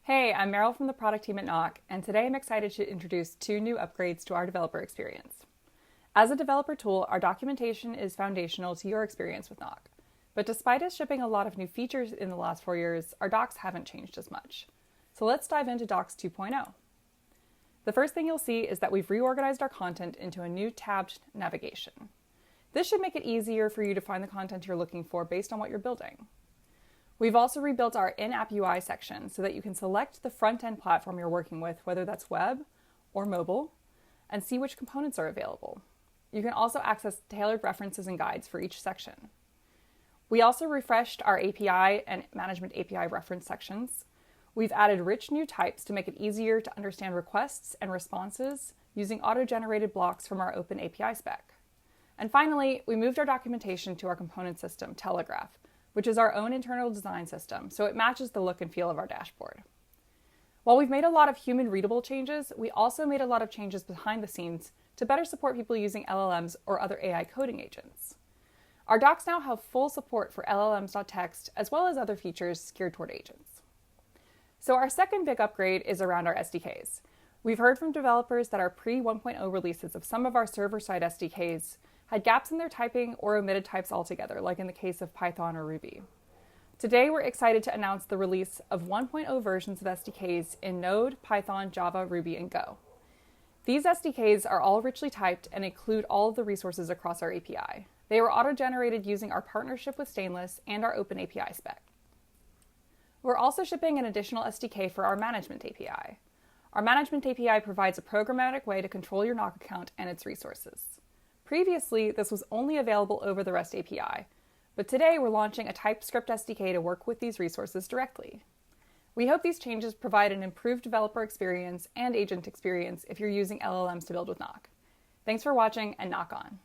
Hey, I'm Meryl from the product team at Knock, and today I'm excited to introduce two new upgrades to our developer experience. As a developer tool, our documentation is foundational to your experience with Knock. But despite us shipping a lot of new features in the last 4 years, our docs haven't changed as much. So let's dive into Docs 2.0. The first thing you'll see is that we've reorganized our content into a new tabbed navigation. This should make it easier for you to find the content you're looking for based on what you're building. We've also rebuilt our in-app UI section so that you can select the front-end platform you're working with, whether that's web or mobile, and see which components are available. You can also access tailored references and guides for each section. We also refreshed our API and management API reference sections. We've added rich new types to make it easier to understand requests and responses using auto-generated blocks from our OpenAPI spec. And finally, we moved our documentation to our component system, Telegraph, which is our own internal design system, so it matches the look and feel of our dashboard. While we've made a lot of human-readable changes, we also made a lot of changes behind the scenes to better support people using LLMs or other AI coding agents. Our docs now have full support for llms.txt as well as other features geared toward agents. So our second big upgrade is around our SDKs. We've heard from developers that our pre-1.0 releases of some of our server-side SDKs had gaps in their typing or omitted types altogether, like in the case of Python or Ruby. Today, we're excited to announce the release of 1.0 versions of SDKs in Node, Python, Java, Ruby, and Go. These SDKs are all richly typed and include all of the resources across our API. They were auto-generated using our partnership with Stainless and our OpenAPI spec. We're also shipping an additional SDK for our management API. Our management API provides a programmatic way to control your Knock account and its resources. Previously, this was only available over the REST API, but today we're launching a Typescript SDK to work with these resources directly. We hope these changes provide an improved developer experience and agent experience if you're using LLMs to build with Knock. Thanks for watching, and Knock on!